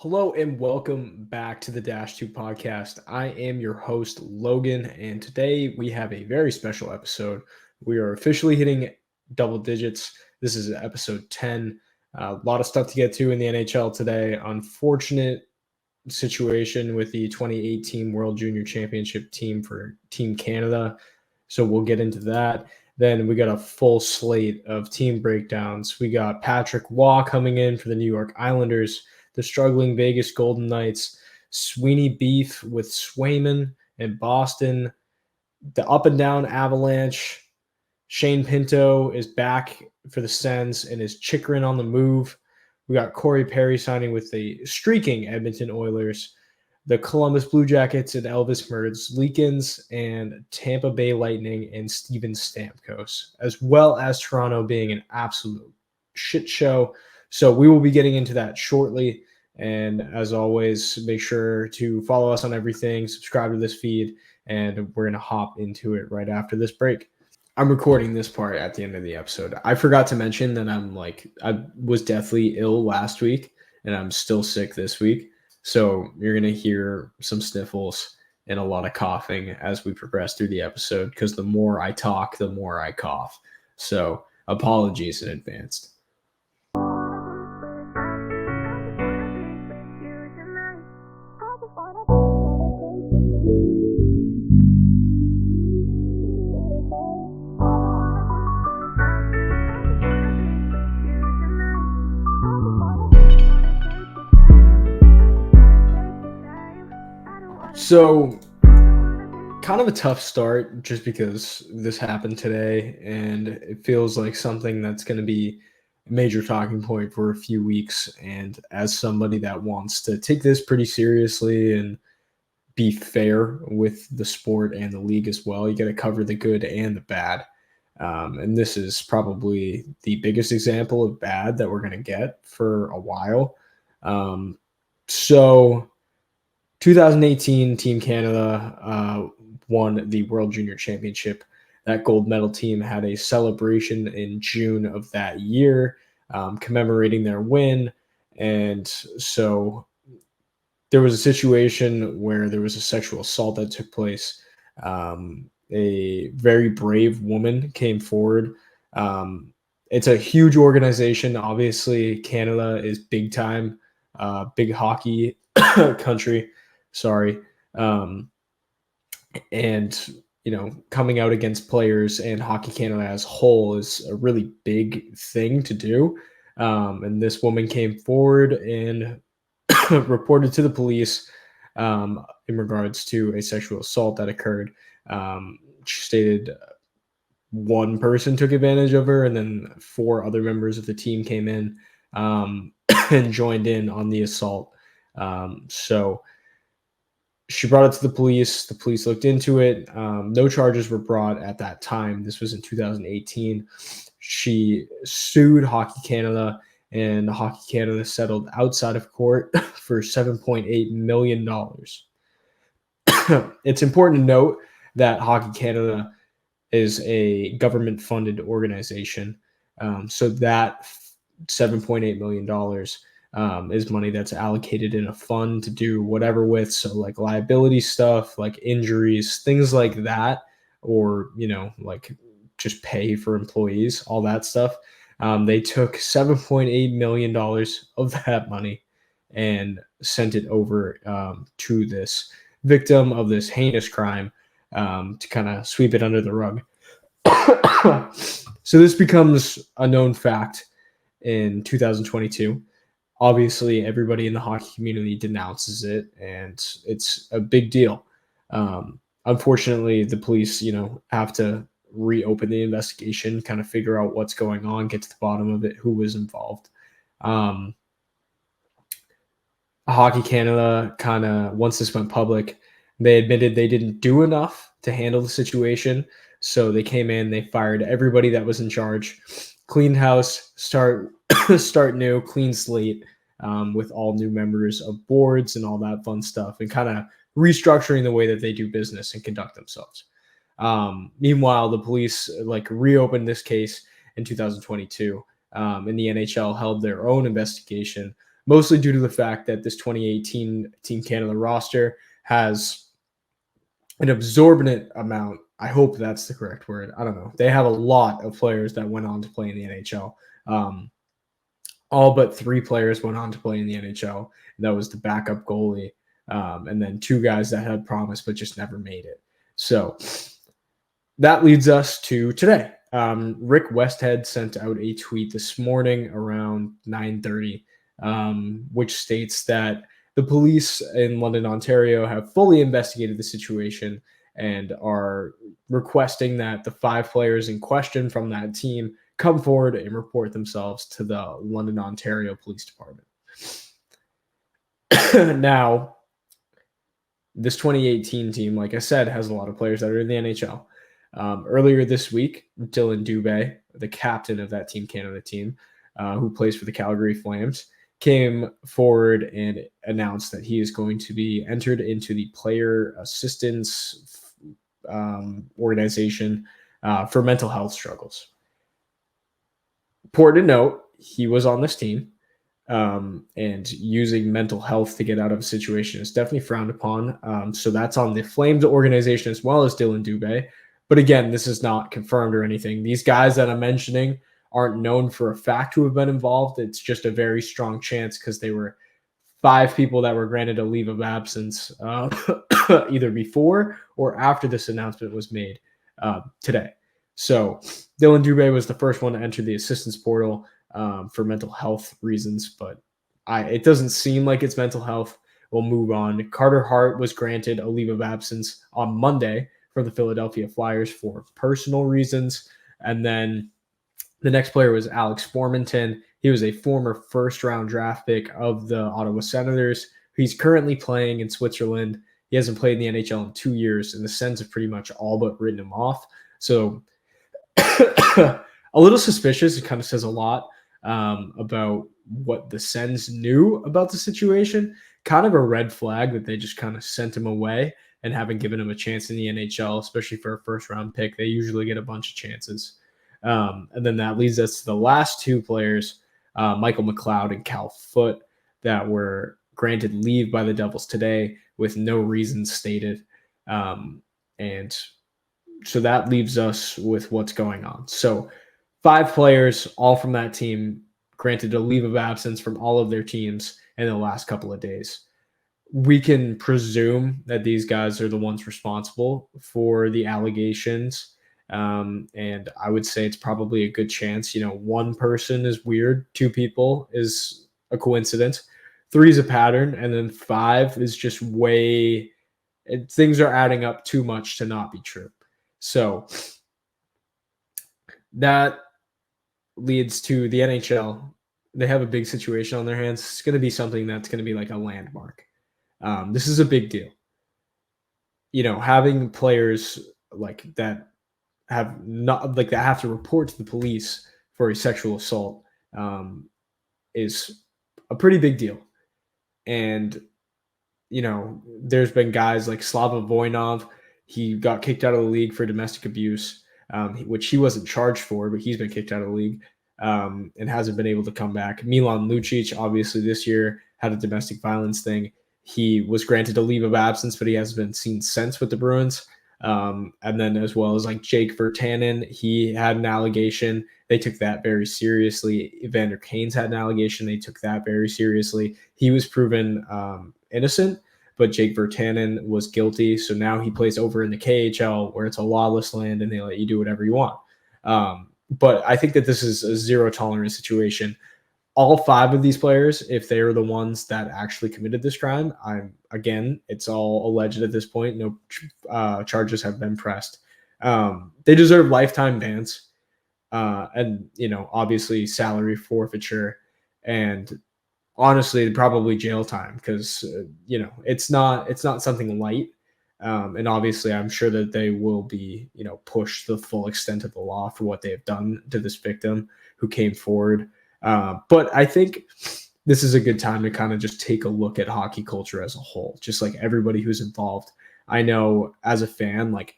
Hello and welcome back to the Dash 2 podcast. I am your host, Logan, and today we have a very special episode. We are officially hitting double digits. This is episode 10. A lot of stuff to get to in the NHL today. Unfortunate situation with the 2018 World Junior Championship team for Team Canada. So we'll get into that. Then we got a full slate of team breakdowns. We got Patrick Waugh coming in for the New York Islanders, the struggling Vegas Golden Knights, Sweeney Beef with Swayman in Boston, the up and down Avalanche. Shane Pinto is back for the Sens and is Chychrun on the move. We got Corey Perry signing with the streaking Edmonton Oilers, the Columbus Blue Jackets and Elvis Merzlikins, and Tampa Bay Lightning and Steven Stamkos, as well as Toronto being an absolute shit show. So we will be getting into that shortly. And as always, make sure to follow us on everything, subscribe to this feed, and we're going to hop into it right after this break. I'm recording this part at the end of the episode. I forgot to mention that I was deathly ill last week and I'm still sick this week. So you're going to hear some sniffles and a lot of coughing as we progress through the episode because the more I talk, the more I cough. So apologies in advance. So, kind of a tough start just because this happened today, and it feels like something that's going to be a major talking point for a few weeks. And as somebody that wants to take this pretty seriously and be fair with the sport and the league as well, you got to cover the good and the bad. And this is probably the biggest example of bad that we're going to get for a while. So 2018 Team Canada won the World Junior Championship. That gold medal team had a celebration in June of that year, commemorating their win. And so there was a situation where there was a sexual assault that took place. A very brave woman came forward. It's a huge organization. Obviously, Canada is big time, big hockey country. Sorry. And, coming out against players and Hockey Canada as a whole is a really big thing to do. And this woman came forward and reported to the police in regards to a sexual assault that occurred. She stated one person took advantage of her, and then 4 other members of the team came in and joined in on the assault. So she brought it to the police. The police looked into it. No charges were brought at that time. This was in 2018. She sued Hockey Canada, and Hockey Canada settled outside of court for $7.8 million. It's important to note that Hockey Canada is a government-funded organization. So that $7.8 million is money that's allocated in a fund to do whatever with. So like liability stuff, like injuries, things like that, or, like just pay for employees, all that stuff. They took $7.8 million of that money and sent it over to this victim of this heinous crime to kind of sweep it under the rug. So this becomes a known fact in 2022. Obviously, everybody in the hockey community denounces it, and it's a big deal. Unfortunately, the police, have to reopen the investigation, kind of figure out what's going on, get to the bottom of it, who was involved. Hockey Canada kind of, once this went public, they admitted they didn't do enough to handle the situation. So they came in, they fired everybody that was in charge, clean house, start new, clean slate, with all new members of boards and all that fun stuff, and kind of restructuring the way that they do business and conduct themselves. Meanwhile, the police reopened this case in 2022, and the NHL held their own investigation mostly due to the fact that this 2018 Team Canada roster has an absorbent amount. I hope that's the correct word. I don't know. They have a lot of players that went on to play in the NHL. All but 3 players went on to play in the NHL. And that was the backup goalie, and then 2 guys that had promised but just never made it. So that leads us to today. Rick Westhead sent out a tweet this morning around 9:30, which states that the police in London, Ontario have fully investigated the situation and are requesting that the 5 players in question from that team come forward and report themselves to the London, Ontario Police Department. Now, this 2018 team, like I said, has a lot of players that are in the NHL. Earlier this week, Dylan Dubé, the captain of that Team Canada team, who plays for the Calgary Flames, came forward and announced that he is going to be entered into the player assistance organization for mental health struggles. Important to note, he was on this team, and using mental health to get out of a situation is definitely frowned upon. So that's on the Flames organization as well as Dylan Dubé. But again, this is not confirmed or anything. These guys that I'm mentioning aren't known for a fact to have been involved. It's just a very strong chance because they were 5 people that were granted a leave of absence either before or after this announcement was made today. So Dylan Dubé was the first one to enter the assistance portal for mental health reasons, but it doesn't seem like it's mental health. We'll move on. Carter Hart was granted a leave of absence on Monday for the Philadelphia Flyers for personal reasons. And then the next player was Alex Formenton. He was a former first-round draft pick of the Ottawa Senators. He's currently playing in Switzerland. He hasn't played in the NHL in 2 years, and the Sens have pretty much all but written him off. So a little suspicious. It kind of says a lot about what the Sens knew about the situation. Kind of a red flag that they just kind of sent him away and haven't given him a chance in the NHL, especially for a first-round pick. They usually get a bunch of chances. And then that leads us to the last 2 players, Michael McLeod and Cal Foote, that were granted leave by the Devils today with no reason stated. And so that leaves us with what's going on. So 5 players, all from that team, granted a leave of absence from all of their teams in the last couple of days. We can presume that these guys are the ones responsible for the allegations. And I would say it's probably a good chance. 1 person is weird, 2 people is a coincidence, 3 is a pattern, and then 5 is just things are adding up too much to not be true. So that leads to the NHL. They have a big situation on their hands. It's going to be something that's going to be like a landmark. This is a big deal. Having players like that have to report to the police for a sexual assault is a pretty big deal. And there's been guys like Slava Voinov. He got kicked out of the league for domestic abuse, which he wasn't charged for, but he's been kicked out of the league and hasn't been able to come back. Milan Lucic, obviously this year, had a domestic violence thing. He was granted a leave of absence, but he hasn't been seen since with the Bruins. And then as well as like Jake Virtanen, he had an allegation. They took that very seriously. Evander Kane's had an allegation. They took that very seriously. He was proven innocent, but Jake Virtanen was guilty. So now he plays over in the KHL where it's a lawless land and they let you do whatever you want. But I think that this is a zero tolerance situation. All 5 of these players, if they are the ones that actually committed this crime, it's all alleged at this point. No charges have been pressed. They deserve lifetime bans, and obviously salary forfeiture, and honestly, probably jail time because it's not something light. And obviously, I'm sure that they will be pushed the full extent of the law for what they have done to this victim who came forward. But I think this is a good time to kind of just take a look at hockey culture as a whole, just like everybody who's involved. I know as a fan, like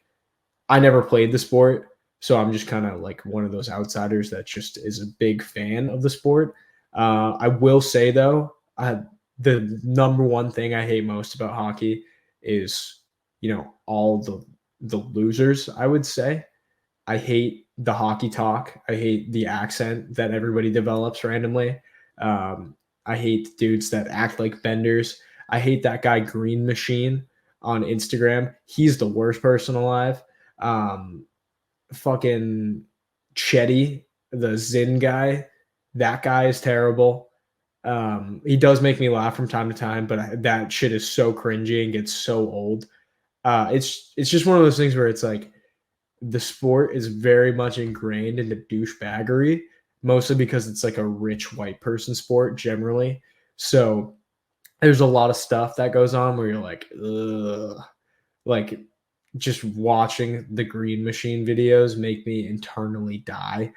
I never played the sport, so I'm just kind of like one of those outsiders that just is a big fan of the sport. I will say though, the number one thing I hate most about hockey is, all the losers, I would say. I hate the hockey talk. I hate the accent that everybody develops randomly. Um, I hate dudes that act like benders. I hate that guy Green Machine on Instagram. He's the worst person alive. Um, fucking Chetty, the Zin guy. That guy is terrible. He does make me laugh from time to time, but that shit is so cringy and gets so old. It's just one of those things where it's like the sport is very much ingrained into douchebaggery, mostly because it's like a rich white person sport generally. So there's a lot of stuff that goes on where you're like, ugh. Like just watching the Green Machine videos make me internally die.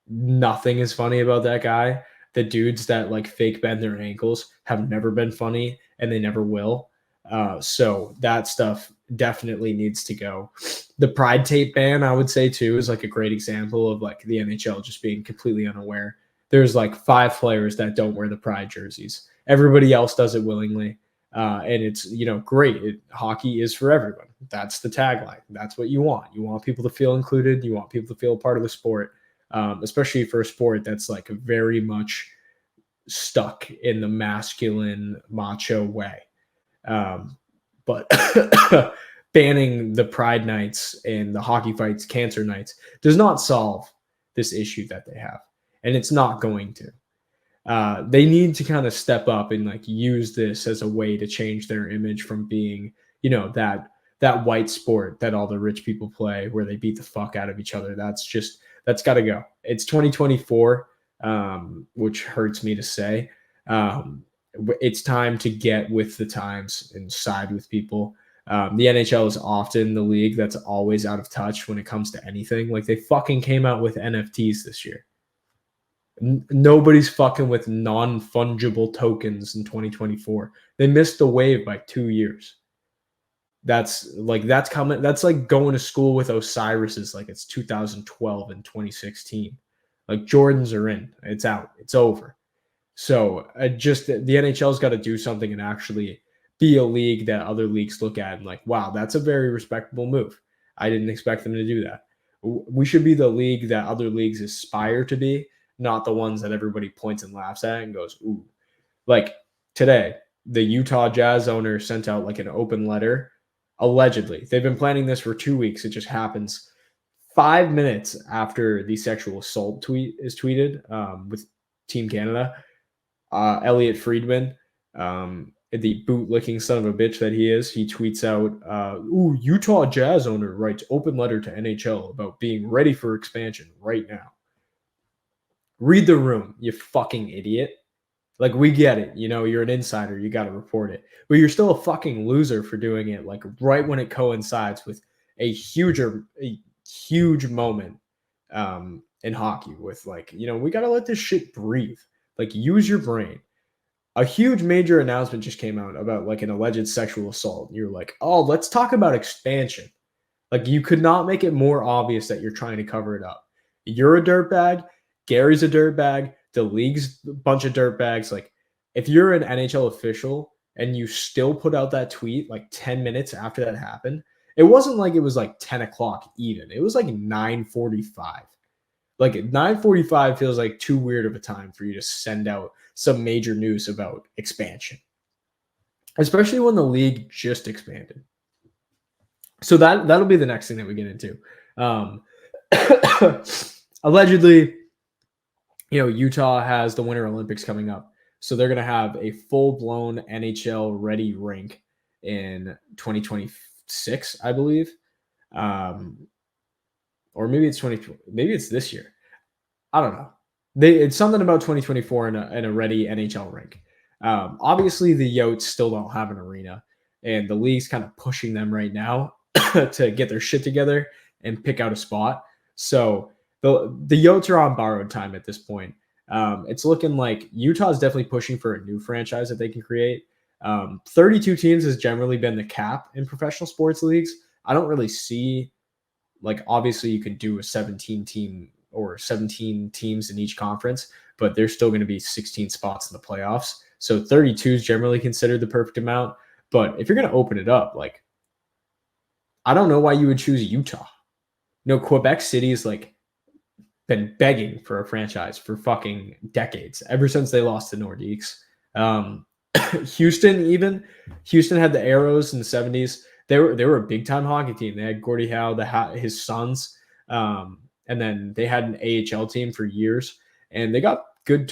Nothing is funny about that guy. The dudes that like fake bend their ankles have never been funny and they never will. So that stuff definitely needs to go. The Pride tape ban, I would say too, is like a great example of like the NHL just being completely unaware. There's like 5 players that don't wear the Pride jerseys. Everybody else does it willingly. And it's, great. Hockey is for everyone. That's the tagline. That's what you want. You want people to feel included. You want people to feel part of the sport, especially for a sport that's like very much stuck in the masculine macho way. But banning the Pride nights and the hockey fights, cancer nights does not solve this issue that they have. And it's not going to. They need to kind of step up and like use this as a way to change their image from being, that white sport that all the rich people play where they beat the fuck out of each other. That's got to go. It's 2024, which hurts me to say. It's time to get with the times and side with people. The NHL is often the league that's always out of touch when it comes to anything. Like they fucking came out with NFTs this year. Nobody's fucking with non-fungible tokens in 2024. They missed the wave by 2 years. That's coming. That's like going to school with Osiris's like it's 2012 and 2016. Like Jordans are in. It's out. It's over. So just the NHL's got to do something and actually be a league that other leagues look at and like, wow, that's a very respectable move. I didn't expect them to do that. We should be the league that other leagues aspire to be, not the ones that everybody points and laughs at and goes, ooh. Like today, the Utah Jazz owner sent out like an open letter. Allegedly, they've been planning this for 2 weeks. It just happens 5 minutes after the sexual assault tweet is tweeted with Team Canada. Elliot Friedman, the bootlicking son of a bitch that he is, he tweets out, Utah Jazz owner writes open letter to NHL about being ready for expansion right now. Read the room, you fucking idiot. Like, we get it. You're an insider. You got to report it. But you're still a fucking loser for doing it, like, right when it coincides with a huge moment in hockey with, like, we got to let this shit breathe. Like, use your brain. A huge major announcement just came out about, like, an alleged sexual assault. You're like, oh, let's talk about expansion. Like, you could not make it more obvious that you're trying to cover it up. You're a dirtbag. Gary's a dirtbag. The league's a bunch of dirtbags. Like, if you're an NHL official and you still put out that tweet like 10 minutes after that happened, it wasn't like it was like 10 o'clock even. It was like 9:45. Like 9:45 feels like too weird of a time for you to send out some major news about expansion, especially when the league just expanded. So that'll be the next thing that we get into. Allegedly, Utah has the Winter Olympics coming up. So they're going to have a full-blown NHL ready rink in 2026, I believe. Or maybe it's maybe it's this year. I don't know. It's something about 2024 in a ready NHL rink. Obviously, the Yotes still don't have an arena, and the league's kind of pushing them right now to get their shit together and pick out a spot. So the Yotes are on borrowed time at this point. It's looking like Utah's definitely pushing for a new franchise that they can create. 32 teams has generally been the cap in professional sports leagues. I don't really see, like, obviously you could do a 17 team or 17 teams in each conference, but they're still going to be 16 spots in the playoffs. So 32 is generally considered the perfect amount. But if you're going to open it up, like, I don't know why you would choose Utah. No, Quebec City is like been begging for a franchise for fucking decades, ever since they lost to Nordiques. Houston had the Arrows in the 70s. They were a big time hockey team. They had Gordie Howe, his sons, and then they had an AHL team for years, and they got good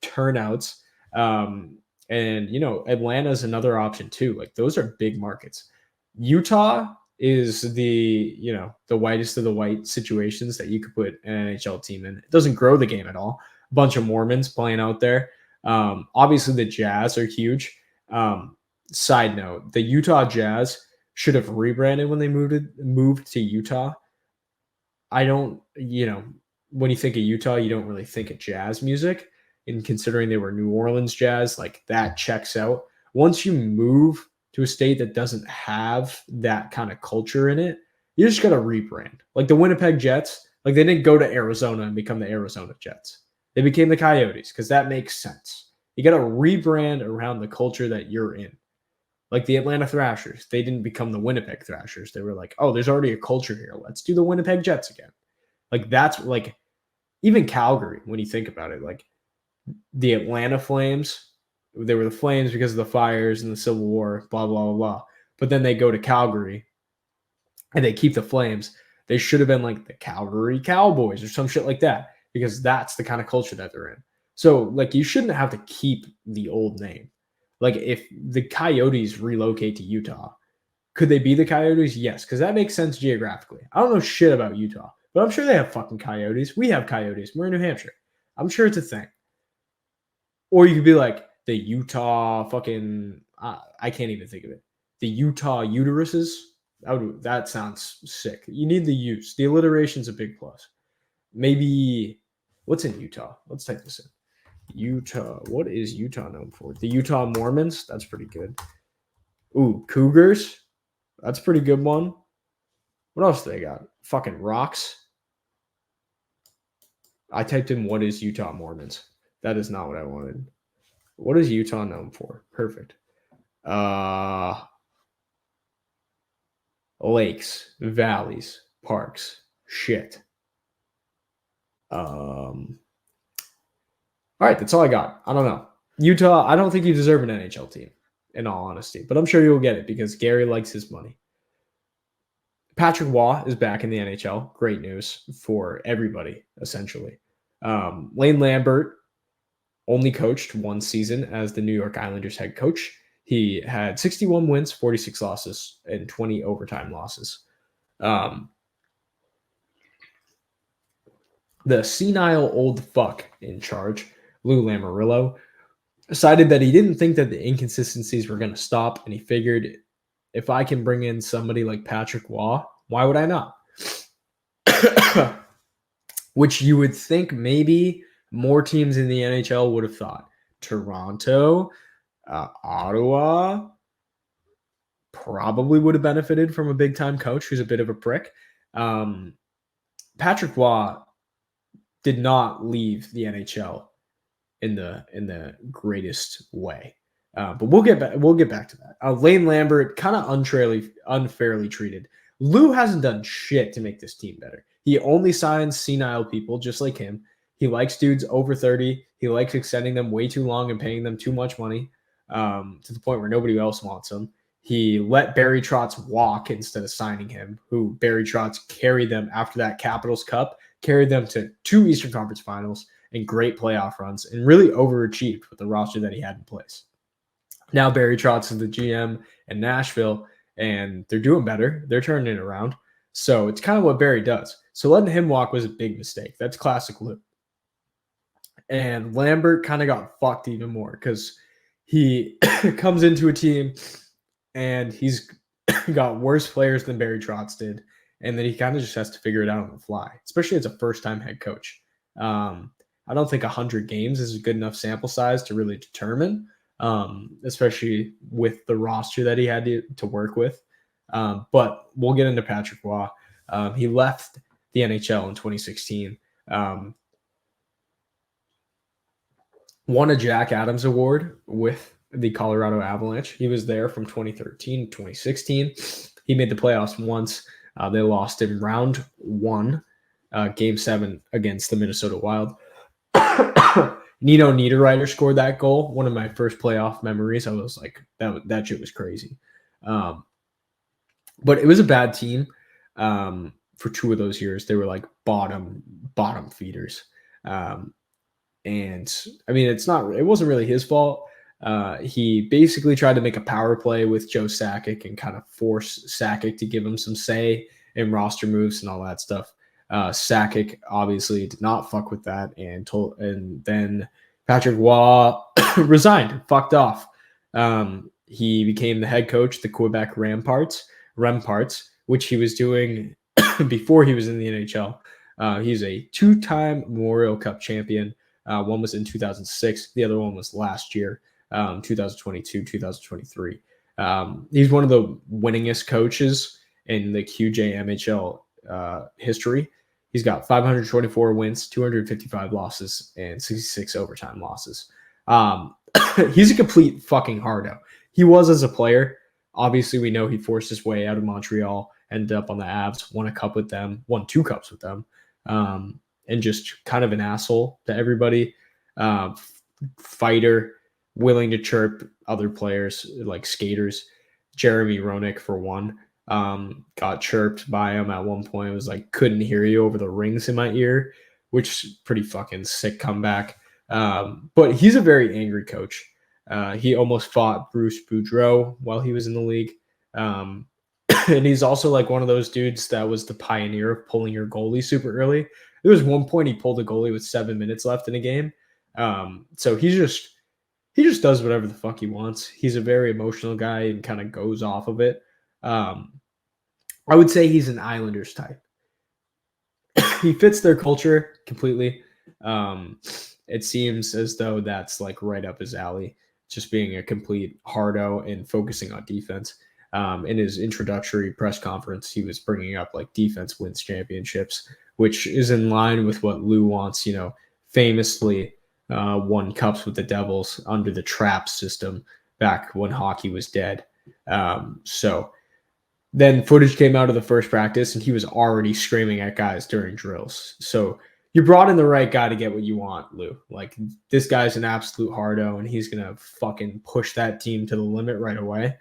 turnouts. And Atlanta's another option too. Like, those are big markets. Utah is the whitest of the white situations that you could put an NHL team in. It doesn't grow the game at all. A bunch of Mormons playing out there. Obviously, the Jazz are huge. Side note: the Utah Jazz should have rebranded when they moved to Utah. I don't, when you think of Utah, you don't really think of jazz music. And considering they were New Orleans Jazz, like, that checks out. Once you move to a state that doesn't have that kind of culture in it, you just got to rebrand. Like the Winnipeg Jets, like, they didn't go to Arizona and become the Arizona Jets. They became the Coyotes because that makes sense. You got to rebrand around the culture that you're in. Like the Atlanta Thrashers, they didn't become the Winnipeg Thrashers. They were like, oh, there's already a culture here. Let's do the Winnipeg Jets again. Like, that's like, even Calgary, when you think about it, like the Atlanta Flames, they were the Flames because of the fires and the Civil War, blah, blah, blah, blah. But then they go to Calgary and they keep the Flames. They should have been like the Calgary Cowboys or some shit like that, because that's the kind of culture that they're in. So, like, you shouldn't have to keep the old name. Like, if the Coyotes relocate to Utah, could they be the Coyotes? Yes, because that makes sense geographically. I don't know shit about Utah, but I'm sure they have fucking coyotes. We have coyotes. We're in New Hampshire. I'm sure it's a thing. Or you could be like the Utah fucking, I can't even think of it. The Utah uteruses. That sounds sick. You need the use. The alliteration's a big plus. Maybe, what's in Utah? Let's type this in. Utah. What is Utah known for? The Utah Mormons. That's pretty good. Ooh, Cougars. That's a pretty good one. What else do they got? Fucking rocks. I typed in what is Utah Mormons. That is not what I wanted. What is Utah known for? Perfect. Lakes, valleys, parks. Shit. All right, that's all I got. I don't know. Utah, I don't think you deserve an NHL team, in all honesty, but I'm sure you'll get it because Gary likes his money. Patrick Waugh is back in the NHL. Great news for everybody, essentially. Lane Lambert only coached one season as the New York Islanders head coach. He had 61 wins, 46 losses, and 20 overtime losses. The senile old fuck in charge, Lou Lamoriello, decided that he didn't think that the inconsistencies were going to stop, and he figured, if I can bring in somebody like Patrick Waugh, why would I not? Which you would think maybe more teams in the NHL would have thought. Toronto, Ottawa probably would have benefited from a big-time coach who's a bit of a prick. Patrick Waugh did not leave the NHL in the greatest way. But we'll get back to that. Lane Lambert kind of unfairly treated. Lou hasn't done shit to make this team better. He only signs senile people just like him. He likes dudes over 30. He likes extending them way too long and paying them too much money, to the point where nobody else wants him. He let Barry Trotz walk instead of signing him, who Barry Trotz carried them after that Capitals Cup, carried them to 2 Eastern Conference Finals and great playoff runs, and really overachieved with the roster that he had in place. Now Barry Trotz is the GM in Nashville, and they're doing better. They're turning it around. So it's kind of what Barry does. So letting him walk was a big mistake. That's classic Lou. And Lambert kind of got fucked even more because he comes into a team and he's got worse players than Barry Trotz did. And then he kind of just has to figure it out on the fly, especially as a first-time head coach. I don't think 100 games is a good enough sample size to really determine, especially with the roster that he had to work with. But we'll get into Patrick Waugh. He left the NHL in 2016. won a Jack Adams Award with the Colorado Avalanche. He was there from 2013 to 2016. He made the playoffs once. They lost in round one, game 7 against the Minnesota Wild. Nino Niederreiter scored that goal. One of my first playoff memories. I was like, that shit was crazy. But it was a bad team for 2 of those years. They were like bottom feeders. And I mean, it wasn't really his fault. He basically tried to make a power play with Joe Sakic and kind of force Sakic to give him some say in roster moves and all that stuff. Sakic obviously did not fuck with that and then Patrick Waugh resigned, fucked off. He became the head coach of the Quebec Remparts, which he was doing before he was in the NHL. He's a 2-time Memorial Cup champion. One was in 2006. The other one was last year, 2022, 2023. He's one of the winningest coaches in the QJMHL history. He's got 524 wins, 255 losses, and 66 overtime losses. He's a complete fucking hardo. He was as a player. Obviously, we know he forced his way out of Montreal, ended up on the Avs, won 2 cups with them, and just kind of an asshole to everybody. Fighter, willing to chirp other players like skaters. Jeremy Roenick, for one, got chirped by him at one point. It was like, couldn't hear you over the rings in my ear, which is pretty fucking sick comeback. But he's a very angry coach. He almost fought Bruce Boudreau while he was in the league. And he's also like one of those dudes that was the pioneer of pulling your goalie super early. There was one point he pulled a goalie with 7 minutes left in a game. So he just does whatever the fuck he wants. He's a very emotional guy and kind of goes off of it. I would say he's an Islanders type. He fits their culture completely. It seems as though that's like right up his alley, just being a complete hardo and focusing on defense. In his introductory press conference, he was bringing up like defense wins championships, which is in line with what Lou wants. Famously won cups with the Devils under the trap system back when hockey was dead. So then footage came out of the first practice, and he was already screaming at guys during drills. So you brought in the right guy to get what you want, Lou. Like, this guy's an absolute hardo, and he's gonna fucking push that team to the limit right away.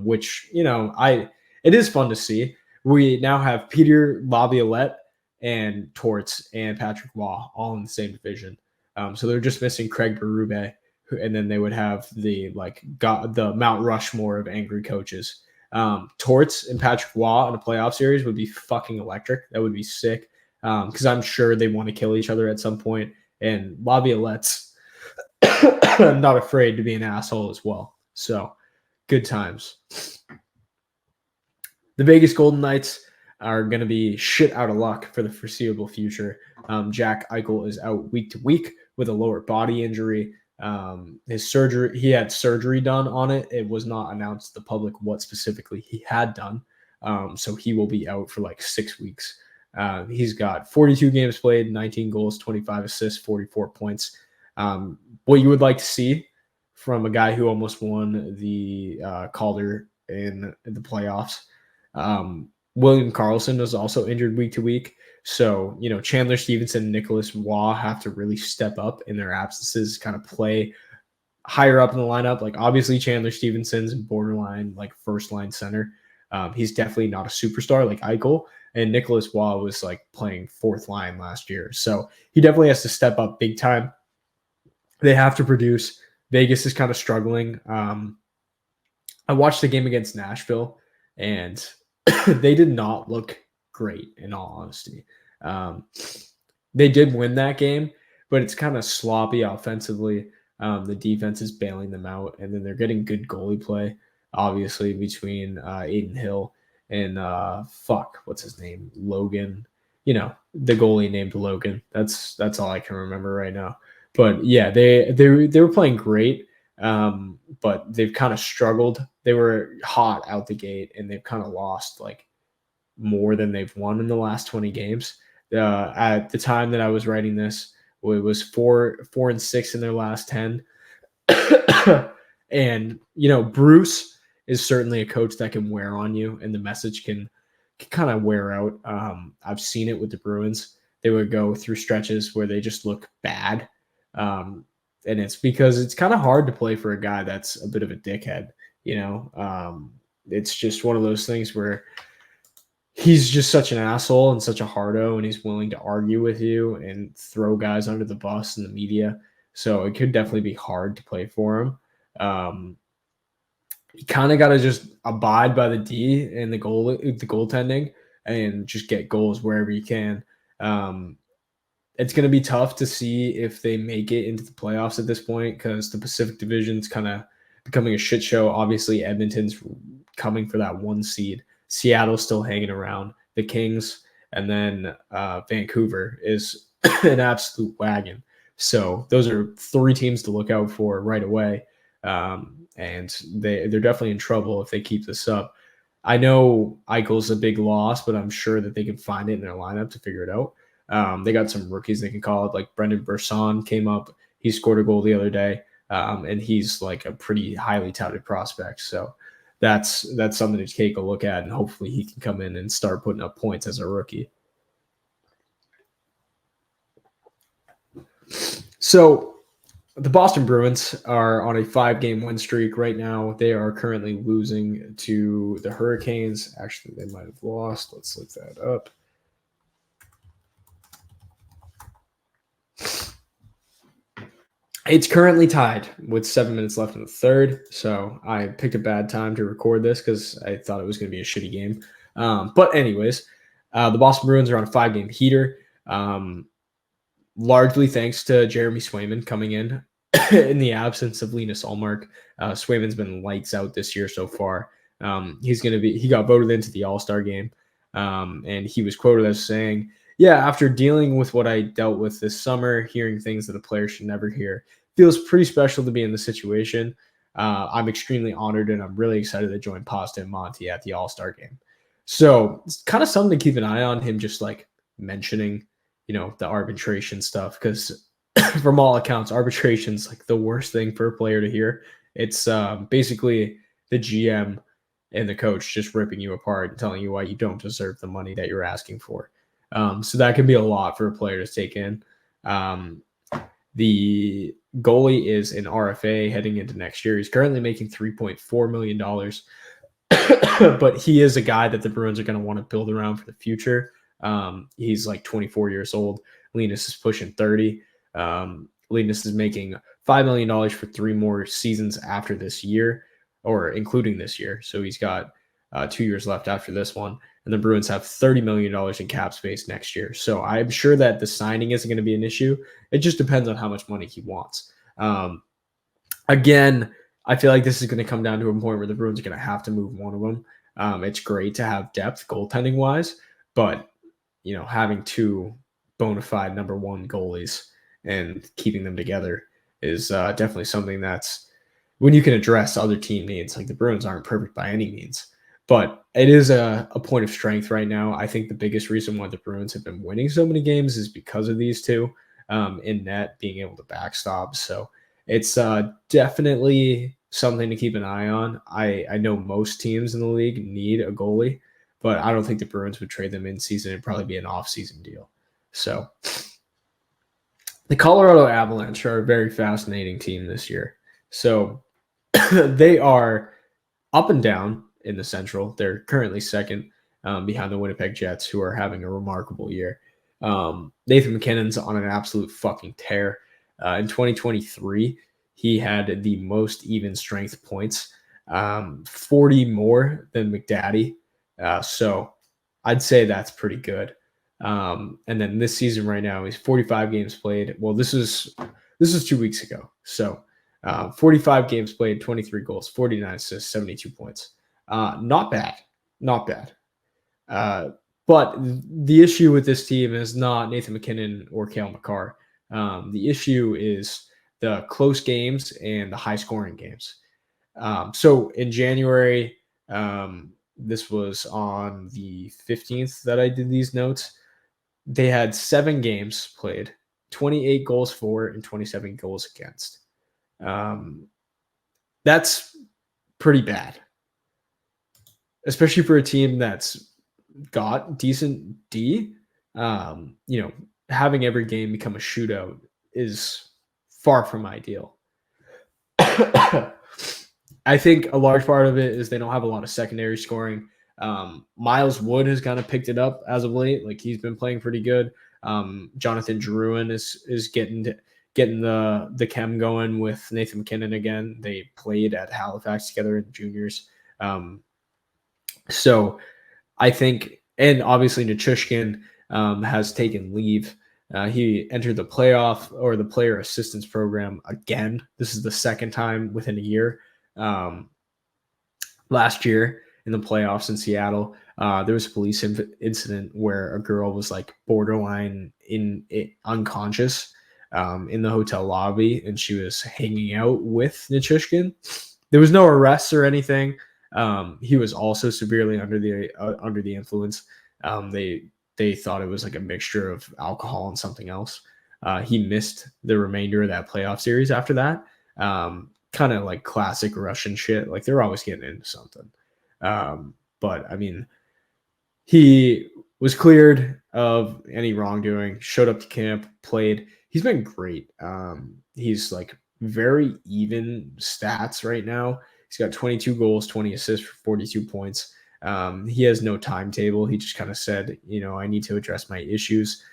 Which it is fun to see. We now have Peter Laviolette and Torts and Patrick Waugh all in the same division. So they're just missing Craig Berube, and then they would have the Mount Rushmore of angry coaches. Torts and Patrick Waugh in a playoff series would be fucking electric. That would be sick. Because I'm sure they want to kill each other at some point. And Laviolette's not afraid to be an asshole as well. So good times. The Vegas Golden Knights are going to be shit out of luck for the foreseeable future. Jack Eichel is out week to week with a lower body injury. He had surgery done on it. It was not announced to the public what specifically he had done. So he will be out for like 6 weeks. He's got 42 games played, 19 goals, 25 assists, 44 points. What you would like to see from a guy who almost won the Calder in the playoffs. William Karlsson is also injured week to week. So, Chandler Stevenson and Nicholas Waugh have to really step up in their absences, kind of play higher up in the lineup. Like, obviously, Chandler Stevenson's borderline, like, first-line center. He's definitely not a superstar like Eichel. And Nicholas Waugh was, like, playing fourth line last year. So he definitely has to step up big time. They have to produce. Vegas is kind of struggling. I watched the game against Nashville, and they did not look great, in all honesty. They did win that game, but it's kind of sloppy offensively. The defense is bailing them out, and then they're getting good goalie play, obviously, between Aiden Hill and what's his name? Logan. The goalie named Logan. That's all I can remember right now. But yeah, they were playing great, but they've kind of struggled. They were hot out the gate, and they've kind of lost like more than they've won in the last 20 games. At the time that I was writing this, It was 4-6 in their last 10. And, Bruce is certainly a coach that can wear on you, and the message can kind of wear out. I've seen it with the Bruins. They would go through stretches where they just look bad. And it's because it's kind of hard to play for a guy that's a bit of a dickhead. It's just one of those things where he's just such an asshole and such a hardo, and he's willing to argue with you and throw guys under the bus in the media. So it could definitely be hard to play for him. You kind of got to just abide by the D and the goaltending, and just get goals wherever you can. It's going to be tough to see if they make it into the playoffs at this point, because the Pacific Division's kind of becoming a shit show. Obviously, Edmonton's coming for that 1 seed. Seattle's still hanging around. The Kings, and then Vancouver is an absolute wagon. So those are 3 teams to look out for right away. And they're definitely in trouble if they keep this up. I know Eichel's a big loss, but I'm sure that they can find it in their lineup to figure it out. They got some rookies they can call it, like Brendan Brisson came up. He scored a goal the other day, and he's like a pretty highly touted prospect. So that's something to take a look at, and hopefully he can come in and start putting up points as a rookie. So the Boston Bruins are on a 5-game win streak right now. They are currently losing to the Hurricanes. Actually, they might have lost. Let's look that up. It's currently tied with 7 minutes left in the third. So I picked a bad time to record this because I thought it was going to be a shitty game. But anyways, the Boston Bruins are on a 5-game heater. Largely thanks to Jeremy Swayman coming in the absence of Linus Ullmark. Swayman's been lights out this year so far. He got voted into the All-Star game. And he was quoted as saying, "Yeah, after dealing with what I dealt with this summer, hearing things that a player should never hear, feels pretty special to be in this situation. I'm extremely honored, and I'm really excited to join Pasta and Monty at the All-Star game." So it's kind of something to keep an eye on, him just like mentioning, the arbitration stuff, because from all accounts, arbitration's like the worst thing for a player to hear. It's basically the GM and the coach just ripping you apart and telling you why you don't deserve the money that you're asking for. So that can be a lot for a player to take in. The goalie is an RFA heading into next year. He's currently making $3.4 million, but he is a guy that the Bruins are going to want to build around for the future. He's like 24 years old. Linus is pushing 30. Linus is making $5 million for 3 more seasons after this year, or including this year. So he's got 2 years left after this one. And the Bruins have $30 million in cap space next year. So I'm sure that the signing isn't going to be an issue. It just depends on how much money he wants. Again, I feel like this is going to come down to a point where the Bruins are going to have to move one of them. It's great to have depth goaltending wise, but having 2 bona fide number 1 goalies and keeping them together is definitely something that's when you can address other team needs. Like the Bruins aren't perfect by any means, but it is a point of strength right now. I think the biggest reason why the Bruins have been winning so many games is because of these 2 in net being able to backstop. So it's definitely something to keep an eye on. I know most teams in the league need a goalie, but I don't think the Bruins would trade them in season. It'd probably be an off-season deal. So the Colorado Avalanche are a very fascinating team this year. So they are up and down in the Central. They're currently second behind the Winnipeg Jets, who are having a remarkable year. Nathan MacKinnon's on an absolute fucking tear. In 2023, he had the most even strength points, 40 more than McDaddy. So I'd say that's pretty good. And then this season right now, he's 45 games played. Well, this is 2 weeks ago. So 45 games played, 23 goals, 49 assists, 72 points. Not bad. But the issue with this team is not Nathan MacKinnon or Cale Makar. The issue is the close games and the high-scoring games. So in January, this was on the 15th that I did these notes. They had 7 games played, 28 goals for and 27 goals against. That's pretty bad, especially for a team that's got decent D. Having every game become a shootout is far from ideal. I think a large part of it is they don't have a lot of secondary scoring. Miles Wood has kind of picked it up as of late. Like, he's been playing pretty good. Jonathan Drouin is getting the chem going with Nathan McKinnon again. They played at Halifax together in the juniors. So I think, and obviously Nichushkin has taken leave. He entered the playoff or the player assistance program again. This is the second time within a year. Last year in the playoffs in Seattle, there was a police incident where a girl was like borderline unconscious in the hotel lobby, and she was hanging out with Nichushkin. There was no arrests or anything. He was also severely under the influence. They thought it was like a mixture of alcohol and something else. He missed the remainder of that playoff series after that. Kind of like classic Russian shit. Like, they're always getting into something. But I mean, he was cleared of any wrongdoing, showed up to camp, played. He's been great. He's like very even stats right now. He's got 22 goals, 20 assists for 42 points. He has no timetable. He just kind of said, I need to address my issues.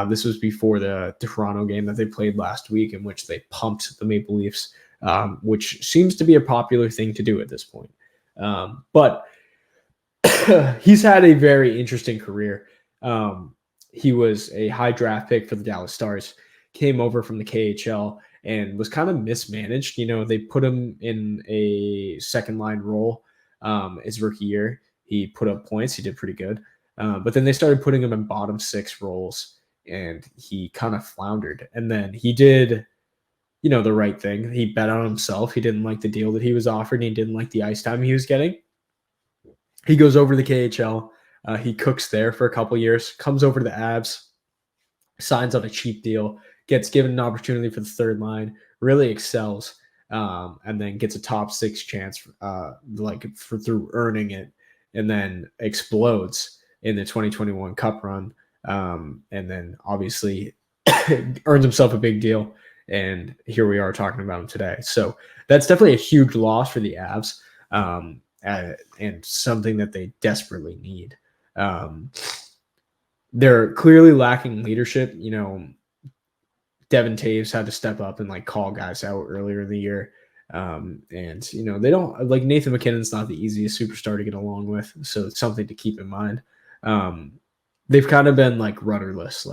This was before the Toronto game that they played last week, in which they pumped the Maple Leafs, which seems to be a popular thing to do at this point. But he's had a very interesting career. He was a high draft pick for the Dallas Stars, came over from the KHL, and was kind of mismanaged. They put him in a second line role his rookie year. He put up points. He did pretty good. But then they started putting him in bottom six roles, and he kind of floundered. And then he did, the right thing. He bet on himself. He didn't like the deal that he was offered. And he didn't like the ice time he was getting. He goes over to the KHL. He cooks there for a couple years, comes over to the Avs, signs on a cheap deal, gets given an opportunity for the third line, really excels, and then gets a top six chance through earning it, and then explodes in the 2021 Cup run, and then obviously earns himself a big deal, and here we are talking about him today. So that's definitely a huge loss for the Avs, and something that they desperately need. They're clearly lacking leadership. Devin Taves had to step up and call guys out earlier in the year. And they don't Nathan McKinnon's not the easiest superstar to get along with. So it's something to keep in mind. They've kind of been rudderless,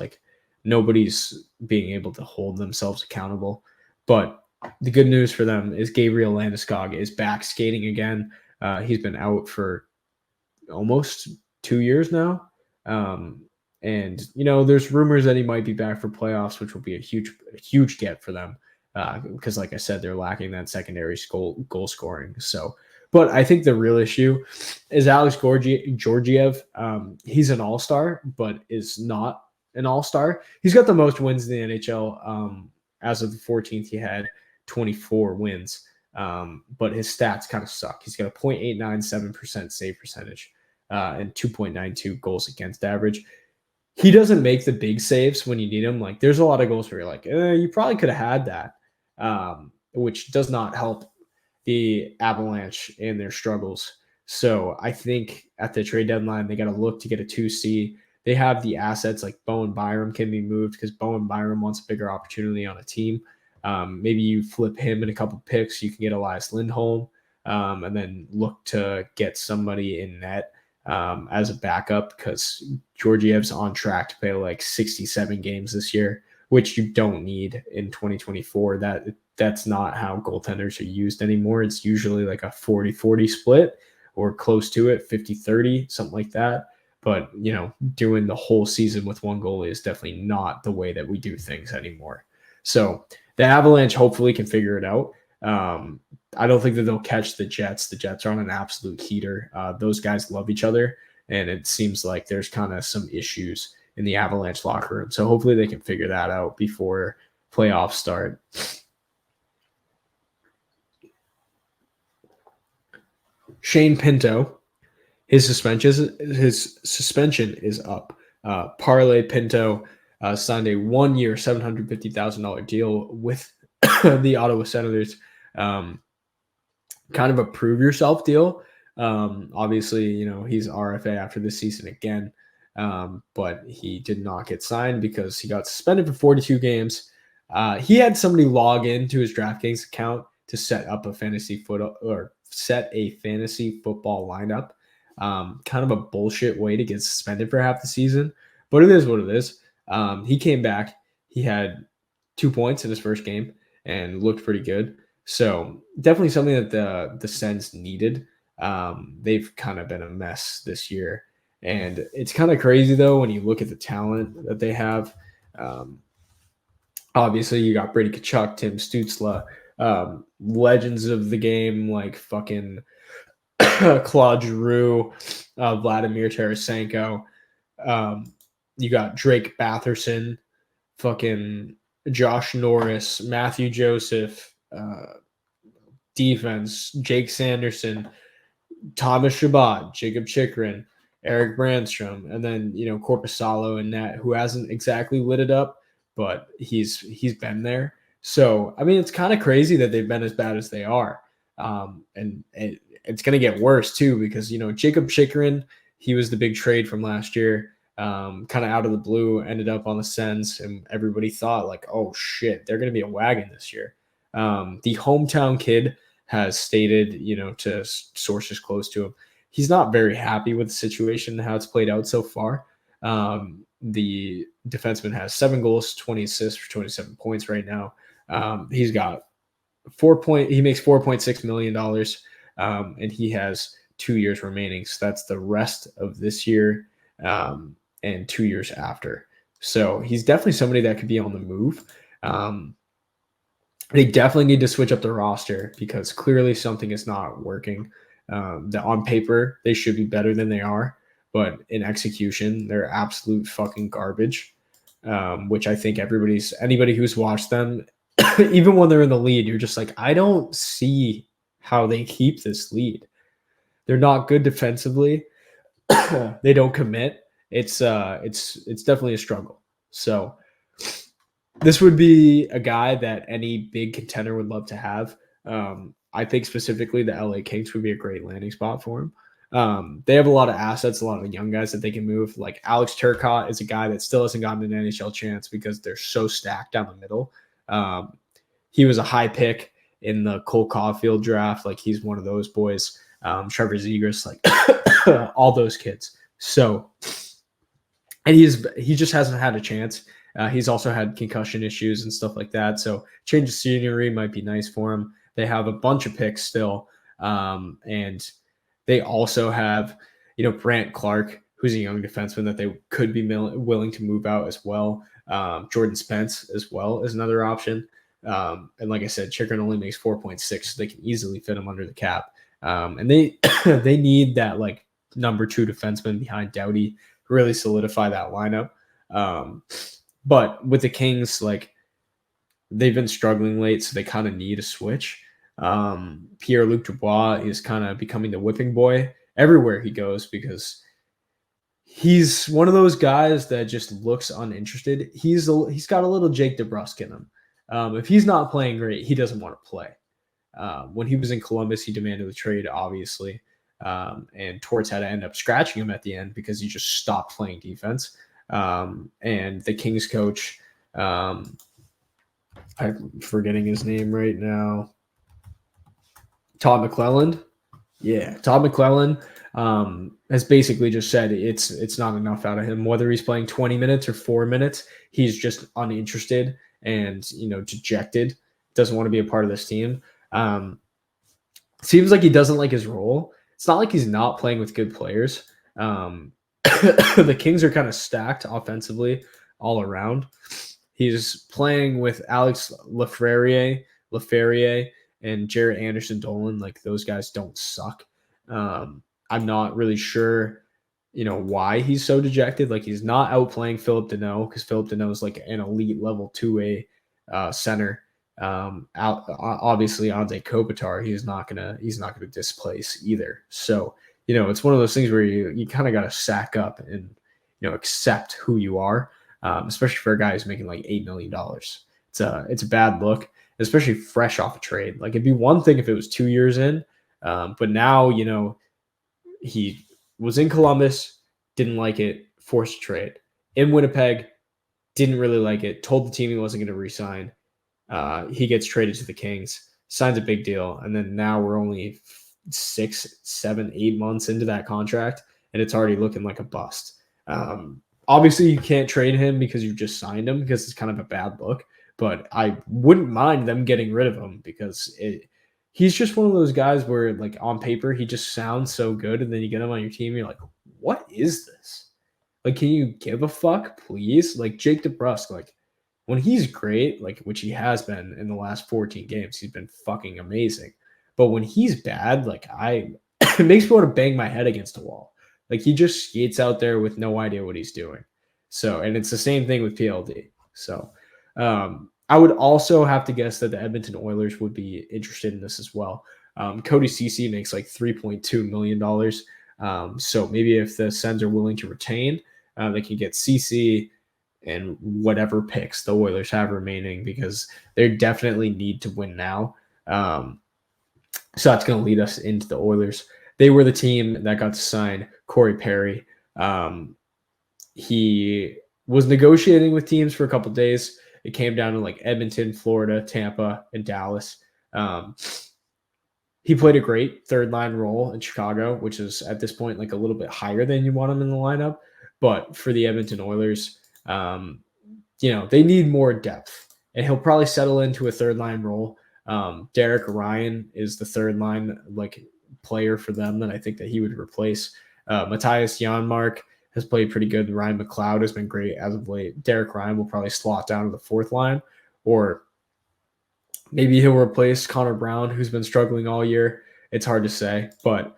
nobody's being able to hold themselves accountable. But the good news for them is Gabriel Landeskog is back skating again. He's been out for almost 2 years now. And there's rumors that he might be back for playoffs, which will be a huge get for them. Because like I said, they're lacking that secondary goal scoring. So, but I think the real issue is Alex Georgiev. He's an all-star, but is not an all-star. He's got the most wins in the NHL. As of the 14th, he had 24 wins. But his stats kind of suck. He's got a .897% save percentage, and 2.92 goals against average. He doesn't make the big saves when you need him. There's a lot of goals where you're you probably could have had that, which does not help the Avalanche in their struggles. So I think at the trade deadline, they got to look to get a 2C. They have the assets Bowen Byram can be moved because Bowen Byram wants a bigger opportunity on a team. Maybe you flip him in a couple picks. You can get Elias Lindholm, and then look to get somebody in net as a backup, because Georgiev's on track to play 67 games this year, which you don't need in 2024. That's not how goaltenders are used anymore. It's usually a 40-40 split or close to it, 50-30, something like that. But, doing the whole season with one goalie is definitely not the way that we do things anymore. So the Avalanche hopefully can figure it out. I don't think that they'll catch the Jets. The Jets are on an absolute heater. Those guys love each other, and it seems like there's kind of some issues in the Avalanche locker room. So hopefully they can figure that out before playoffs start. Shane Pinto, his suspension is up. Parlay Pinto signed a 1-year, $750,000 deal with the Ottawa Senators. Kind of a prove yourself deal. Obviously, he's RFA after this season again, but he did not get signed because he got suspended for 42 games. He had somebody log into his DraftKings account to set up a fantasy football lineup. Kind of a bullshit way to get suspended for half the season, but it is what it is. He came back. He had 2 points in his first game and looked pretty good. So definitely something that the Sens needed. They've kind of been a mess this year. And it's kind of crazy, though, when you look at the talent that they have. Obviously, you got Brady Tkachuk, Tim Stützle, legends of the game like fucking Claude Giroux, Vladimir Tarasenko. You got Drake Batherson, fucking Josh Norris, Matthew Joseph, defense, Jake Sanderson, Thomas Chabot, Jacob Chychrun, Eric Brandstrom, and then Korpisalo and Net, who hasn't exactly lit it up, but he's been there. So I mean, it's kind of crazy that they've been as bad as they are, and it's going to get worse too because Jacob Chychrun, he was the big trade from last year, kind of out of the blue, ended up on the Sens, and everybody thought like, oh shit, they're going to be a wagon this year. The hometown kid has stated, to sources close to him, he's not very happy with the situation and how it's played out so far. The defenseman has 7 goals, 20 assists for 27 points right now. He's got he makes $4.6 million, and he has 2 years remaining. So that's the rest of this year and 2 years after. So he's definitely somebody that could be on the move. They definitely need to switch up the roster because clearly something is not working. That on paper, they should be better than they are, but in execution, they're absolute fucking garbage, which I think anybody who's watched them, even when they're in the lead, you're just like, I don't see how they keep this lead. They're not good defensively. They don't commit. It's definitely a struggle. So this would be a guy that any big contender would love to have. I think specifically the LA Kings would be a great landing spot for him. They have a lot of assets, a lot of young guys that they can move. Like Alex Turcotte is a guy that still hasn't gotten an NHL chance because they're so stacked down the middle. He was a high pick in the Cole Caulfield draft. Like he's one of those boys. Trevor Zegras, like all those kids. So, and he just hasn't had a chance. He's also had concussion issues and stuff like that. So change of scenery might be nice for him. They have a bunch of picks still. And they also have, Brandt Clark, who's a young defenseman that they could be willing to move out as well. Jordan Spence as well is another option. And like I said, Chychrun only makes 4.6, so they can easily fit him under the cap. And they they need that like number 2 defenseman behind Doughty to really solidify that lineup. But with the Kings, like they've been struggling late, so they kind of need a switch. Pierre-Luc Dubois is kind of becoming the whipping boy everywhere he goes because he's one of those guys that just looks uninterested. He's got a little Jake DeBrusk in him. If he's not playing great, he doesn't want to play. When he was in Columbus, he demanded the trade, obviously. And Torts had to end up scratching him at the end because he just stopped playing defense. And the Kings coach, I'm forgetting his name right now. Todd McClelland. Yeah, Todd McClelland has basically just said it's not enough out of him. Whether he's playing 20 minutes or 4 minutes, he's just uninterested and dejected. Doesn't want to be a part of this team. Seems like he doesn't like his role. It's not like he's not playing with good players. The Kings are kind of stacked offensively all around. He's playing with Alex Laferriere, and Jarrett Anderson Dolan. Like those guys don't suck. I'm not really sure why he's so dejected. Like, he's not outplaying Philip Deneau, because Philip Deneau is like an elite level 2A center. Obviously Ante Kopitar, he's not gonna displace either. So it's one of those things where you kind of got to sack up and accept who you are, especially for a guy who's making like $8 million. It's a bad look, especially fresh off a trade. Like, it'd be one thing if it was 2 years in, but now he was in Columbus, didn't like it, forced a trade. In Winnipeg, didn't really like it, told the team he wasn't going to resign. He gets traded to the Kings, signs a big deal, and then now we're only 6, 7, 8 months into that contract, and it's already looking like a bust. Obviously, you can't trade him because you just signed him, because it's kind of a bad look, but I wouldn't mind them getting rid of him, because he's just one of those guys where, like, on paper, he just sounds so good, and then you get him on your team, you're like, what is this? Like, can you give a fuck, please? Like, Jake DeBrusk, like, when he's great, like, which he has been in the last 14 games, he's been fucking amazing. But when he's bad, like, it makes me want to bang my head against a wall. Like, he just skates out there with no idea what he's doing. So, and it's the same thing with PLD. So, I would also have to guess that the Edmonton Oilers would be interested in this as well. Cody Ceci makes like $3.2 million. So maybe if the Sens are willing to retain, they can get Ceci and whatever picks the Oilers have remaining, because they definitely need to win now. So that's going to lead us into the Oilers. They were the team that got to sign Corey Perry. He was negotiating with teams for a couple days. It came down to like Edmonton, Florida, Tampa, and Dallas. He played a great third line role in Chicago, which is at this point like a little bit higher than you want him in the lineup. But for the Edmonton Oilers, they need more depth, and he'll probably settle into a third line role. Derek Ryan is the third line like player for them that I think that he would replace. Matthias Janmark has played pretty good. Ryan McLeod has been great as of late. Derek Ryan will probably slot down to the fourth line, or maybe he'll replace Connor Brown, who's been struggling all year. It's hard to say, but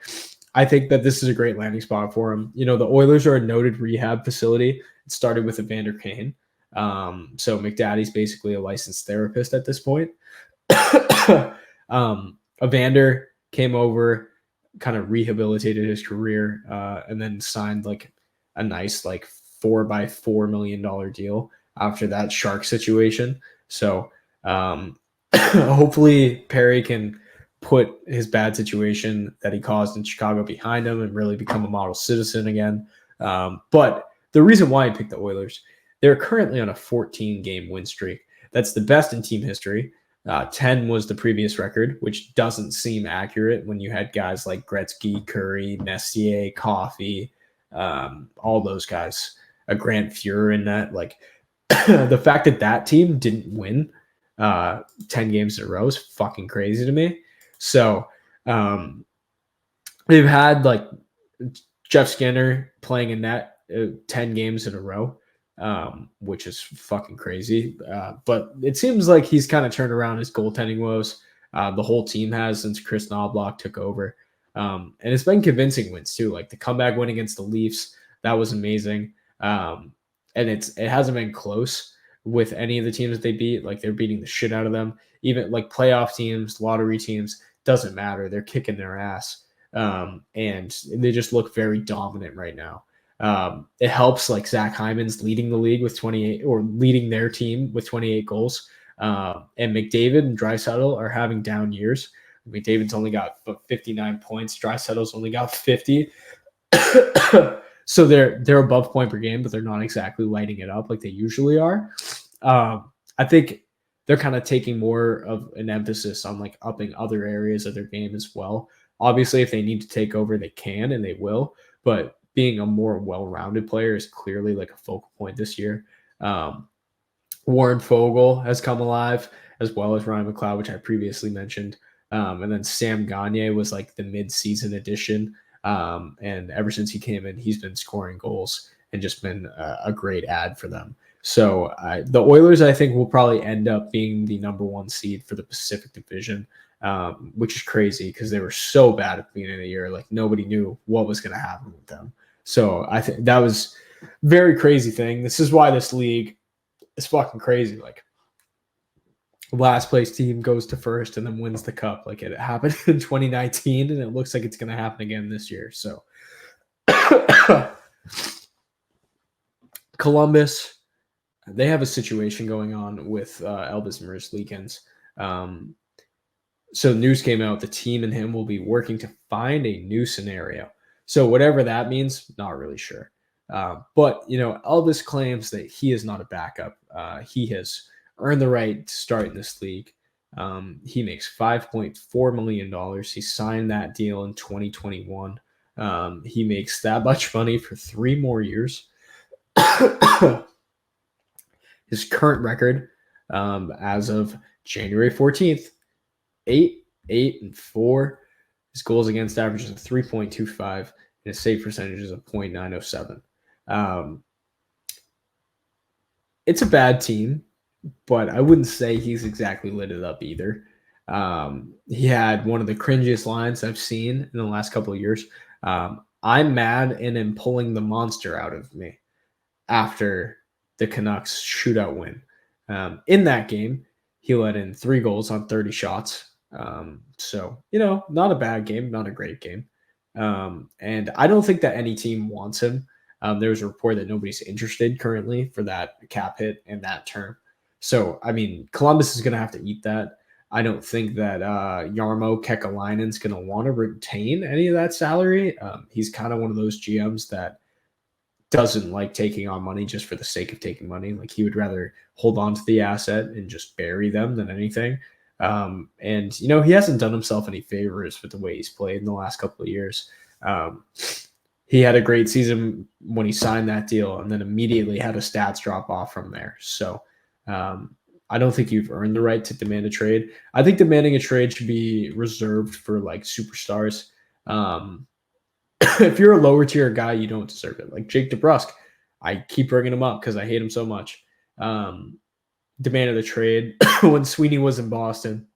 I think that this is a great landing spot for him. The Oilers are a noted rehab facility. It started with Evander Kane. So McDaddy's basically a licensed therapist at this point. Evander came over, kind of rehabilitated his career, and then signed like a nice like $4 million deal after that Shark situation. So hopefully Perry can put his bad situation that he caused in Chicago behind him and really become a model citizen again. But the reason why I picked the Oilers, they're currently on a 14-game win streak. That's the best in team history. 10 was the previous record, which doesn't seem accurate when you had guys like Gretzky, Curry, Messier, Coffey, all those guys, Grant Fuhr in that. Like, the fact that team didn't win 10 games in a row is fucking crazy to me. So they've had like Jeff Skinner playing in net 10 games in a row, which is fucking crazy. But it seems like he's kind of turned around his goaltending woes. The whole team has, since Chris Knobloch took over. And it's been convincing wins too. Like the comeback win against the Leafs, that was amazing. And it hasn't been close with any of the teams that they beat. Like, they're beating the shit out of them. Even like playoff teams, lottery teams, doesn't matter. They're kicking their ass. And they just look very dominant right now. It helps like Zach Hyman's leading the league with 28, or leading their team with 28 goals. And McDavid and Draisaitl are having down years. McDavid's only got 59 points. Draisaitl's only got 50. So they're above point per game, but they're not exactly lighting it up like they usually are. I think they're kind of taking more of an emphasis on like upping other areas of their game as well. Obviously, if they need to take over, they can and they will. But being a more well-rounded player is clearly like a focal point this year. Warren Fogle has come alive, as well as Ryan McLeod, which I previously mentioned. And then Sam Gagner was like the mid-season addition. And ever since he came in, he's been scoring goals and just been a great ad for them. So the Oilers, I think, will probably end up being the number one seed for the Pacific Division, which is crazy because they were so bad at the beginning of the year. Like, nobody knew what was going to happen with them. So I think that was a very crazy thing. This is why this league is fucking crazy. Like, last place team goes to first and then wins the cup. Like, it happened in 2019, and it looks like it's going to happen again this year. So Columbus, they have a situation going on with Elvis Merzlikins. So news came out the team and him will be working to find a new scenario. So whatever that means, not really sure. But Elvis claims that he is not a backup. He has earned the right to start in this league. He makes $5.4 million. He signed that deal in 2021. He makes that much money for 3 more years. His current record, as of January 14th, 8-4. His goals against average is a 3.25, and his save percentage is a 0.907. It's a bad team, but I wouldn't say he's exactly lit it up either. He had one of the cringiest lines I've seen in the last couple of years. I'm mad and am pulling the monster out of me after the Canucks shootout win. In that game, he let in 3 goals on 30 shots. So, not a bad game, not a great game. And I don't think that any team wants him. There's a report that nobody's interested currently for that cap hit and that term. So, I mean, Columbus is going to have to eat that. I don't think that Jarmo Kekalainen's going to want to retain any of that salary. He's kind of one of those GMs that doesn't like taking on money just for the sake of taking money. Like, he would rather hold on to the asset and just bury them than anything. And he hasn't done himself any favors with the way he's played in the last couple of years. He had a great season when he signed that deal and then immediately had a stats drop off from there. So I don't think you've earned the right to demand a trade. I think demanding a trade should be reserved for like superstars. If you're a lower tier guy, you don't deserve it. Like Jake DeBrusk, I keep bringing him up because I hate him so much. Demanded a trade when Sweeney was in Boston,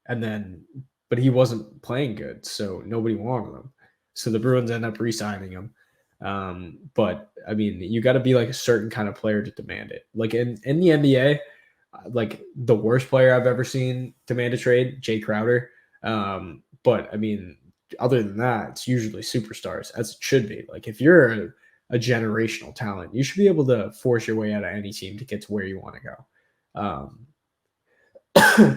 but he wasn't playing good, so nobody wanted him. So the Bruins end up re-signing him. But I mean, you got to be like a certain kind of player to demand it. Like in the NBA, like the worst player I've ever seen demand a trade, Jay Crowder. But I mean, other than that, it's usually superstars, as it should be. Like, if you're a generational talent, you should be able to force your way out of any team to get to where you want to go.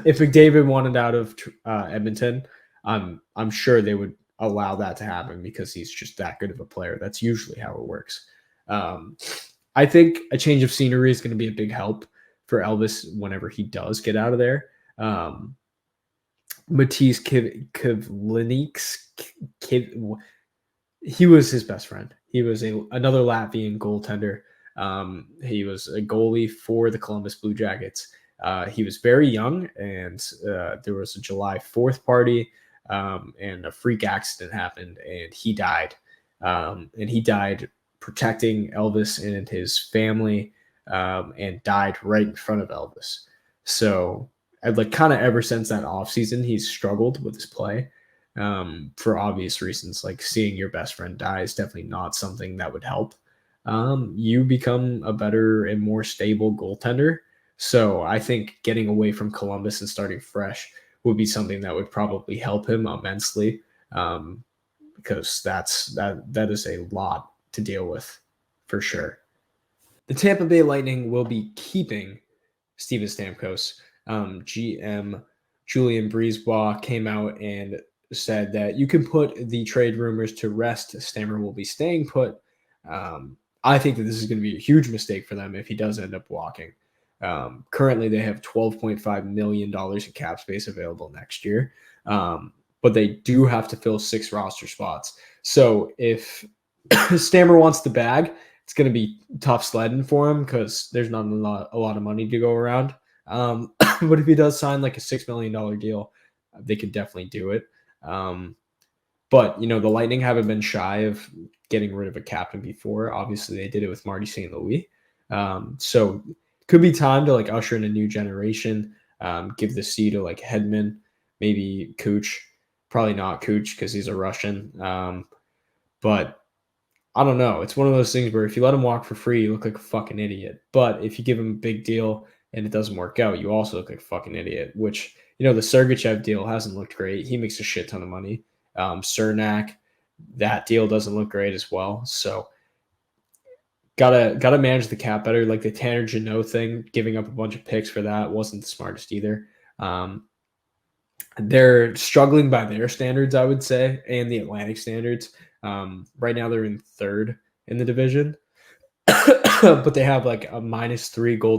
If McDavid wanted out of Edmonton, I'm sure they would allow that to happen because he's just that good of a player. That's usually how it works. I think a change of scenery is going to be a big help for Elvis whenever he does get out of there. Matisse Kivlenieks, he was his best friend. He was another Latvian goaltender. He was a goalie for the Columbus Blue Jackets. He was very young, and there was a July 4th party, and a freak accident happened, and he died. And he died protecting Elvis and his family, and died right in front of Elvis. So I'd like kind of ever since that offseason, he's struggled with his play, for obvious reasons. Like, seeing your best friend die is definitely not something that would help you become a better and more stable goaltender. So I think getting away from Columbus and starting fresh would be something that would probably help him immensely, because that is a lot to deal with for sure. The Tampa Bay Lightning will be keeping Steven Stamkos. GM Julian Brisebois came out and said that you can put the trade rumors to rest. Stammer will be staying put. I think that this is going to be a huge mistake for them if he does end up walking. Currently, they have $12.5 million in cap space available next year, but they do have to fill 6 roster spots. So if Stammer wants the bag, it's going to be tough sledding for him because there's not a lot of money to go around. But if he does sign like a $6 million deal, they could definitely do it. But the Lightning haven't been shy of getting rid of a captain before. Obviously, they did it with Marty St. Louis. So could be time to like usher in a new generation. Give the C to like Hedman, maybe Kuch. Probably not Kuch because he's a Russian. But I don't know. It's one of those things where if you let him walk for free, you look like a fucking idiot. But if you give him a big deal and it doesn't work out, you also look like a fucking idiot. Which, the Sergachev deal hasn't looked great. He makes a shit ton of money. Cernak, that deal doesn't look great as well. So gotta manage the cap better. Like the Tanner Jeannot thing, giving up a bunch of picks for that wasn't the smartest either. They're struggling by their standards, I would say, and the Atlantic standards. Right now, they're in third in the division, but they have like a -3 goal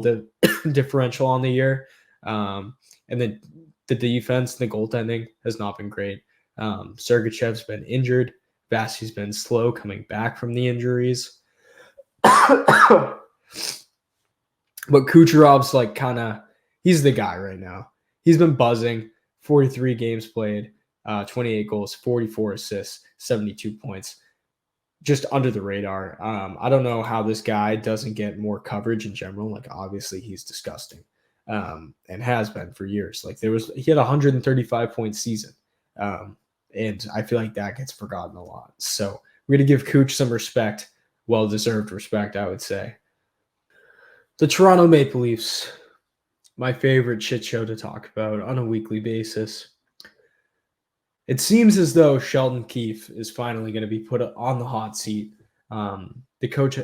differential on the year. And then the defense, the goaltending has not been great. Sergachev's been injured. Vasi's been slow coming back from the injuries. But Kucherov's like he's the guy right now. He's been buzzing. 43 games played, 28 goals, 44 assists, 72 points. Just under the radar. I don't know how this guy doesn't get more coverage in general. Like obviously he's disgusting, and has been for years. Like he had a 135-point season, and I feel like that gets forgotten a lot. So we're gonna give Cooch some respect, well-deserved respect, I would say. The Toronto Maple Leafs, my favorite shit show to talk about on a weekly basis. It seems as though Sheldon Keefe is finally going to be put on the hot seat. The coach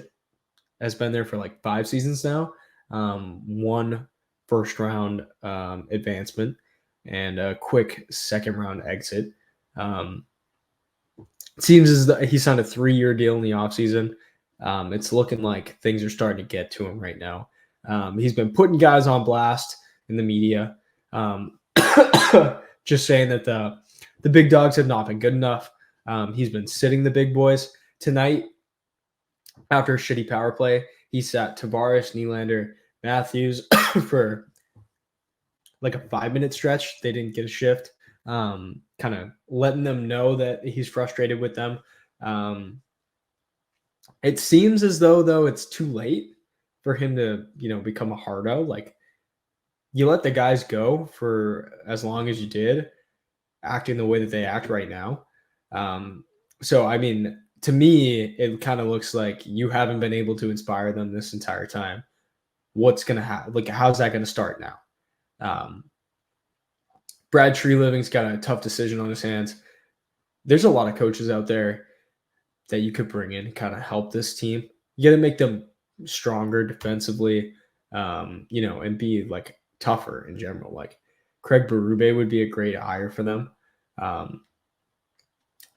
has been there for like 5 seasons now. 1 first-round advancement and a quick second-round exit. It seems as though he signed a 3-year deal in the offseason. It's looking like things are starting to get to him right now. He's been putting guys on blast in the media, just saying that the big dogs have not been good enough. He's been sitting the big boys. Tonight, after a shitty power play, he sat Tavares, Nylander, Matthews for like a 5-minute stretch. They didn't get a shift, kind of letting them know that he's frustrated with them. It seems as though it's too late for him to, become a hardo. Like you let the guys go for as long as you did, acting the way that they act right now. So, I mean, to me, it kind of looks like you haven't been able to inspire them this entire time. What's going to happen? Like, how's that going to start now? Brad Treliving's got a tough decision on his hands. There's a lot of coaches out there that you could bring in and kind of help this team. You got to make them stronger defensively, and be like tougher in general. Like Craig Berube would be a great hire for them.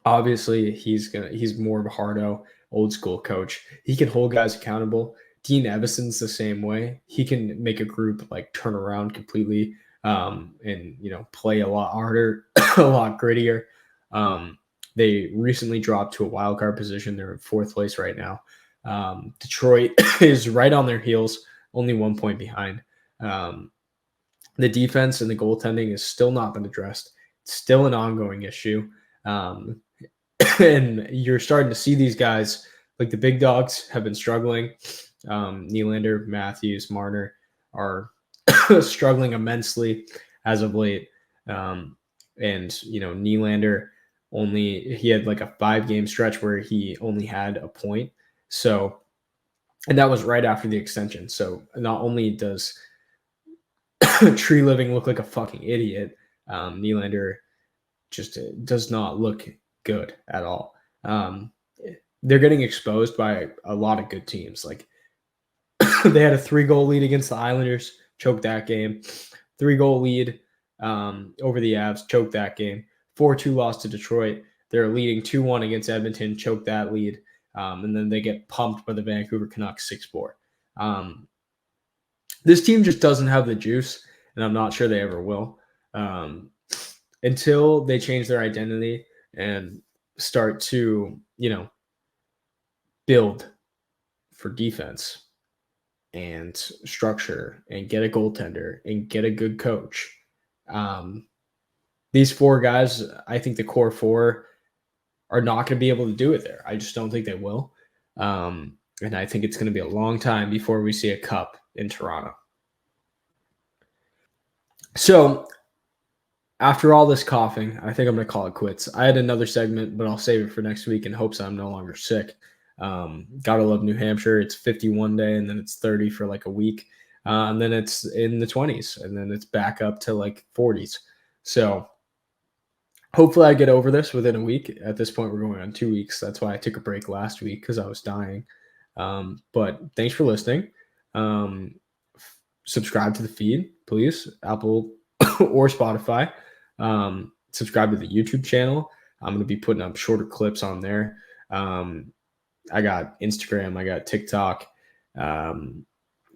Obviously he's more of a hardo, old school coach. He can hold guys accountable. Dean Evason's the same way. He can make a group like turn around completely, and play a lot harder, a lot grittier. They recently dropped to a wild card position. They're in 4th place right now. Detroit is right on their heels, only 1 point behind. The defense and the goaltending has still not been addressed. It's still an ongoing issue. And you're starting to see these guys, like the big dogs, have been struggling. Nylander, Matthews, Marner are struggling immensely as of late. And, Nylander he had like a 5-game stretch where he only had a point. So, and that was right after the extension. So not only does Treliving look like a fucking idiot, Nylander just does not look good at all. They're getting exposed by a lot of good teams. Like they had a 3-goal lead against the Islanders, choked that game. 3-goal lead over the Avs, choked that game. 4-2 loss to Detroit. They're leading 2-1 against Edmonton, choked that lead. And then they get pumped by the Vancouver Canucks 6-4. This team just doesn't have the juice, and I'm not sure they ever will. Until they change their identity and start to, build for defense and structure and get a goaltender and get a good coach. These 4 guys, I think the core 4 are not going to be able to do it there. I just don't think they will. And I think it's going to be a long time before we see a cup in Toronto. So after all this coughing, I think I'm going to call it quits. I had another segment, but I'll save it for next week in hopes I'm no longer sick. Gotta love New Hampshire. It's 51 day, and then it's 30 for like a week. And then it's in the 20s, and then it's back up to like 40s. So hopefully I get over this within a week. At this point, we're going on 2 weeks. That's why I took a break last week, because I was dying. But thanks for listening. Subscribe to the feed, please, Apple or Spotify. Subscribe to the YouTube channel. I'm going to be putting up shorter clips on there. I got Instagram, I got TikTok.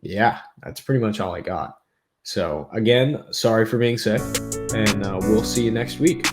Yeah, that's pretty much all I got. So again, sorry for being sick, and we'll see you next week.